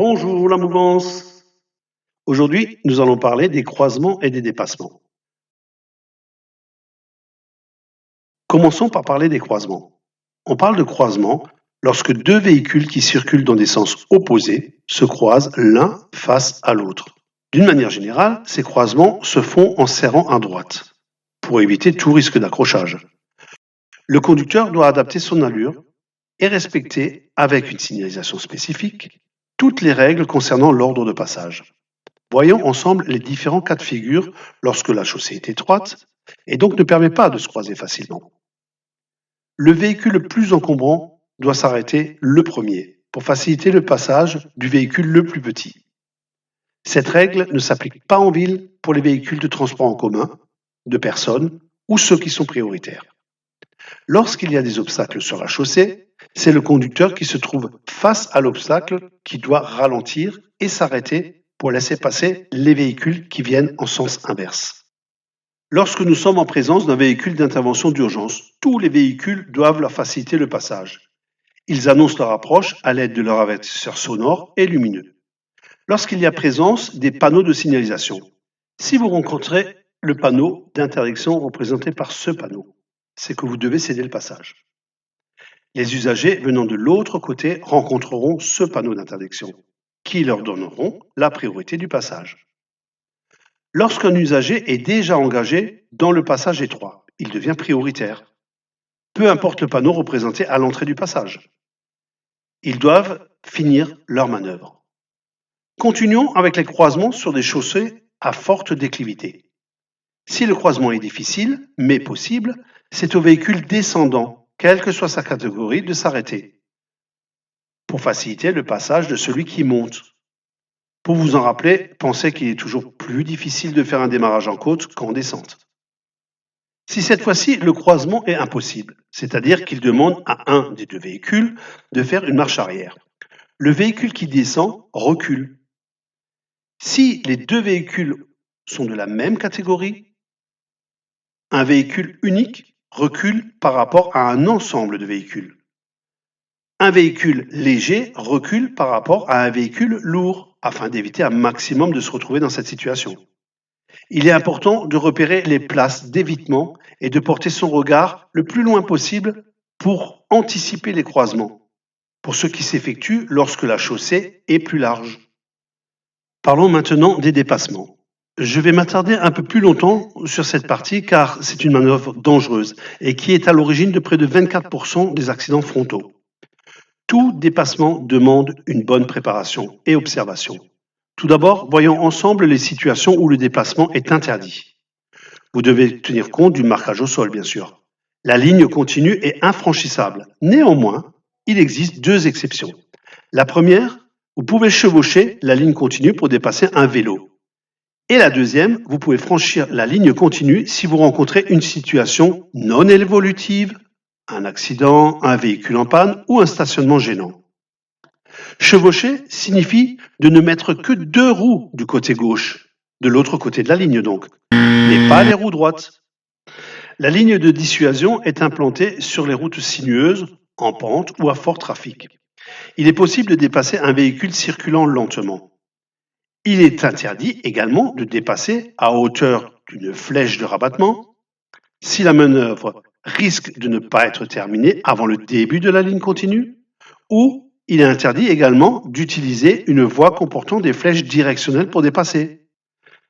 Bonjour la mouvance. Aujourd'hui, nous allons parler des croisements et des dépassements. Commençons par parler des croisements. On parle de croisement lorsque deux véhicules qui circulent dans des sens opposés se croisent l'un face à l'autre. D'une manière générale, ces croisements se font en serrant à droite, pour éviter tout risque d'accrochage. Le conducteur doit adapter son allure et respecter, avec une signalisation spécifique, toutes les règles concernant l'ordre de passage. Voyons ensemble les différents cas de figure lorsque la chaussée est étroite et donc ne permet pas de se croiser facilement. Le véhicule le plus encombrant doit s'arrêter le premier pour faciliter le passage du véhicule le plus petit. Cette règle ne s'applique pas en ville pour les véhicules de transport en commun, de personnes ou ceux qui sont prioritaires. Lorsqu'il y a des obstacles sur la chaussée, c'est le conducteur qui se trouve face à l'obstacle qui doit ralentir et s'arrêter pour laisser passer les véhicules qui viennent en sens inverse. Lorsque nous sommes en présence d'un véhicule d'intervention d'urgence, tous les véhicules doivent leur faciliter le passage. Ils annoncent leur approche à l'aide de leur avertisseur sonore et lumineux. Lorsqu'il y a présence des panneaux de signalisation, si vous rencontrez le panneau d'interdiction représenté par ce panneau, c'est que vous devez céder le passage. Les usagers venant de l'autre côté rencontreront ce panneau d'interdiction, qui leur donneront la priorité du passage. Lorsqu'un usager est déjà engagé dans le passage étroit, il devient prioritaire, peu importe le panneau représenté à l'entrée du passage. Ils doivent finir leur manœuvre. Continuons avec les croisements sur des chaussées à forte déclivité. Si le croisement est difficile, mais possible, c'est au véhicule descendant, quelle que soit sa catégorie, de s'arrêter, pour faciliter le passage de celui qui monte. Pour vous en rappeler, pensez qu'il est toujours plus difficile de faire un démarrage en côte qu'en descente. Si cette fois-ci le croisement est impossible, c'est-à-dire qu'il demande à un des deux véhicules de faire une marche arrière, le véhicule qui descend recule. Si les deux véhicules sont de la même catégorie, un véhicule unique recule par rapport à un ensemble de véhicules. Un véhicule léger recule par rapport à un véhicule lourd, afin d'éviter un maximum de se retrouver dans cette situation. Il est important de repérer les places d'évitement et de porter son regard le plus loin possible pour anticiper les croisements, pour ce qui s'effectue lorsque la chaussée est plus large. Parlons maintenant des dépassements. Je vais m'attarder un peu plus longtemps sur cette partie car c'est une manœuvre dangereuse et qui est à l'origine de près de 24% des accidents frontaux. Tout dépassement demande une bonne préparation et observation. Tout d'abord, voyons ensemble les situations où le dépassement est interdit. Vous devez tenir compte du marquage au sol, bien sûr. La ligne continue est infranchissable. Néanmoins, il existe deux exceptions. La première, vous pouvez chevaucher la ligne continue pour dépasser un vélo. Et la deuxième, vous pouvez franchir la ligne continue si vous rencontrez une situation non évolutive, un accident, un véhicule en panne ou un stationnement gênant. Chevaucher signifie de ne mettre que deux roues du côté gauche, de l'autre côté de la ligne donc, mais pas les roues droites. La ligne de dissuasion est implantée sur les routes sinueuses, en pente ou à fort trafic. Il est possible de dépasser un véhicule circulant lentement. Il est interdit également de dépasser à hauteur d'une flèche de rabattement si la manœuvre risque de ne pas être terminée avant le début de la ligne continue, ou il est interdit également d'utiliser une voie comportant des flèches directionnelles pour dépasser.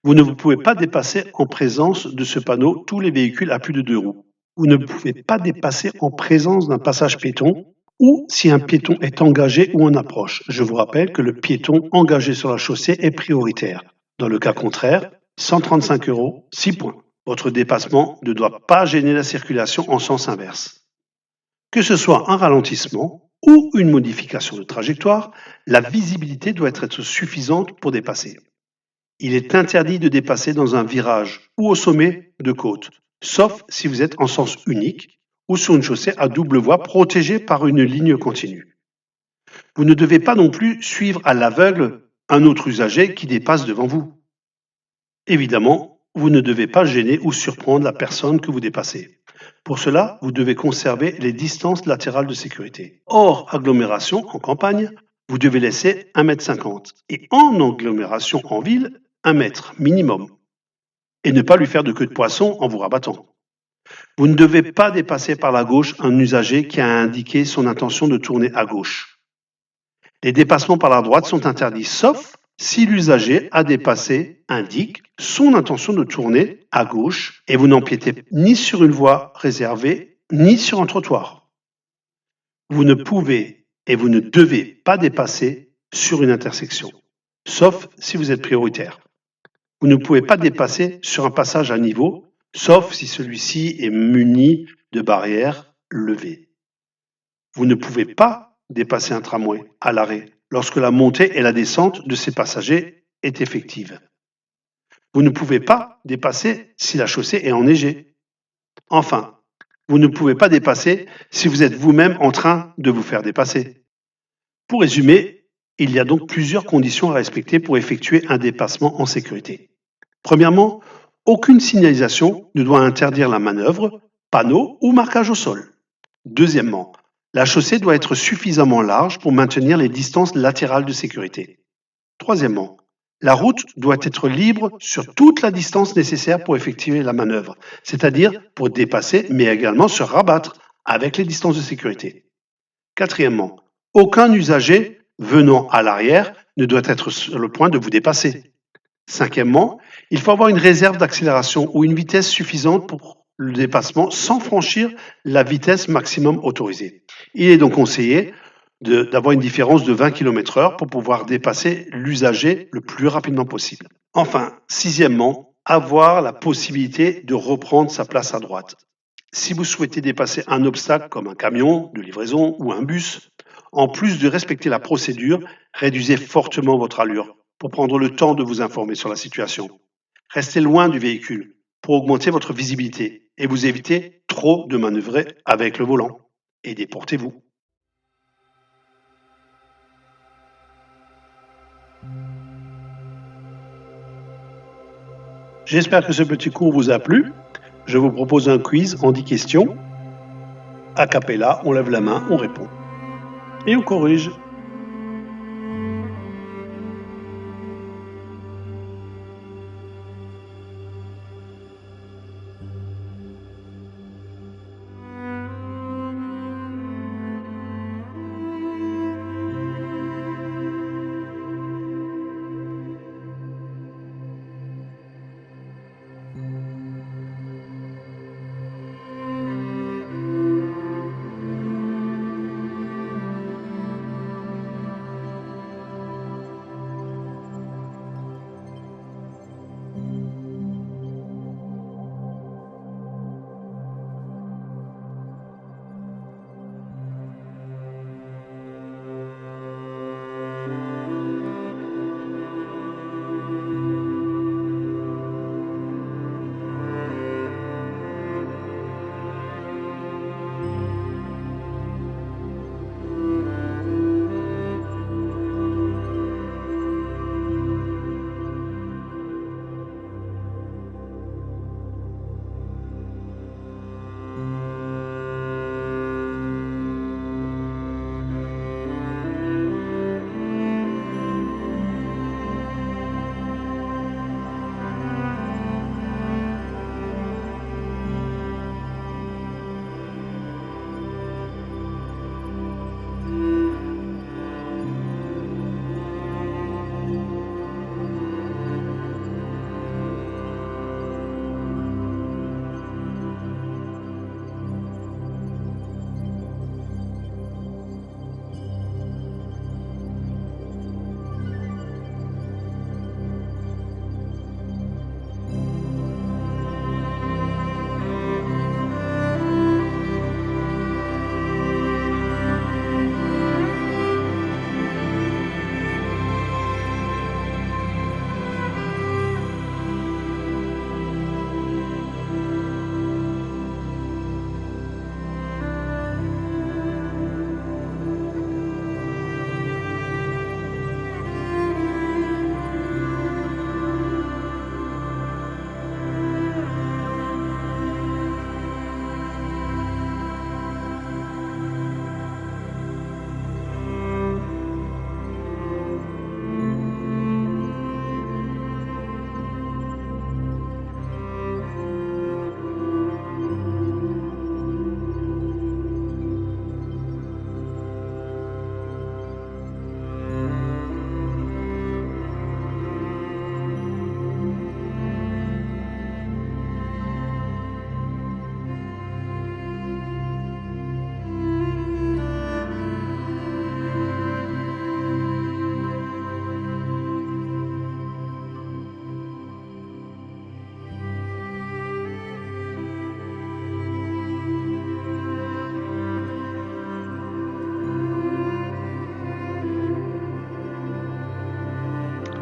Vous ne pouvez pas dépasser en présence de ce panneau tous les véhicules à plus de deux roues. Vous ne pouvez pas dépasser en présence d'un passage piéton ou si un piéton est engagé ou en approche. Je vous rappelle que le piéton engagé sur la chaussée est prioritaire. Dans le cas contraire, 135 €, 6 points. Votre dépassement ne doit pas gêner la circulation en sens inverse. Que ce soit un ralentissement ou une modification de trajectoire, la visibilité doit être suffisante pour dépasser. Il est interdit de dépasser dans un virage ou au sommet de côte, sauf si vous êtes en sens unique ou sur une chaussée à double voie protégée par une ligne continue. Vous ne devez pas non plus suivre à l'aveugle un autre usager qui dépasse devant vous. Évidemment, vous ne devez pas gêner ou surprendre la personne que vous dépassez. Pour cela, vous devez conserver les distances latérales de sécurité. Hors agglomération, en campagne, vous devez laisser 1,50 m et en agglomération en ville, 1 mètre minimum et ne pas lui faire de queue de poisson en vous rabattant. Vous ne devez pas dépasser par la gauche un usager qui a indiqué son intention de tourner à gauche. Les dépassements par la droite sont interdits sauf si l'usager a dépassé indique son intention de tourner à gauche et vous n'empiétez ni sur une voie réservée ni sur un trottoir. Vous ne pouvez et vous ne devez pas dépasser sur une intersection, sauf si vous êtes prioritaire. Vous ne pouvez pas dépasser sur un passage à niveau, sauf si celui-ci est muni de barrières levées. Vous ne pouvez pas dépasser un tramway à l'arrêt lorsque la montée et la descente de ses passagers est effective. Vous ne pouvez pas dépasser si la chaussée est enneigée. Enfin, vous ne pouvez pas dépasser si vous êtes vous-même en train de vous faire dépasser. Pour résumer, il y a donc plusieurs conditions à respecter pour effectuer un dépassement en sécurité. Premièrement, aucune signalisation ne doit interdire la manœuvre, panneau ou marquage au sol. Deuxièmement, la chaussée doit être suffisamment large pour maintenir les distances latérales de sécurité. Troisièmement, la route doit être libre sur toute la distance nécessaire pour effectuer la manœuvre, c'est-à-dire pour dépasser mais également se rabattre avec les distances de sécurité. Quatrièmement, aucun usager venant à l'arrière ne doit être sur le point de vous dépasser. Cinquièmement, il faut avoir une réserve d'accélération ou une vitesse suffisante pour le dépassement sans franchir la vitesse maximum autorisée. Il est donc conseillé d'avoir une différence de 20 km/h pour pouvoir dépasser l'usager le plus rapidement possible. Enfin, sixièmement, avoir la possibilité de reprendre sa place à droite. Si vous souhaitez dépasser un obstacle comme un camion de livraison ou un bus, en plus de respecter la procédure, réduisez fortement votre allure pour prendre le temps de vous informer sur la situation. Restez loin du véhicule pour augmenter votre visibilité et vous éviter trop de manœuvrer avec le volant. Et déportez-vous. J'espère que ce petit cours vous a plu. Je vous propose un quiz en 10 questions. A cappella, on lève la main, on répond. Et on corrige.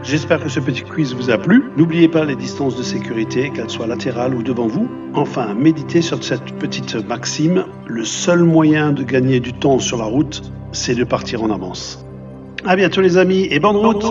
J'espère que ce petit quiz vous a plu. N'oubliez pas les distances de sécurité, qu'elles soient latérales ou devant vous. Enfin, méditez sur cette petite maxime. Le seul moyen de gagner du temps sur la route, c'est de partir en avance. À bientôt les amis et bonne route.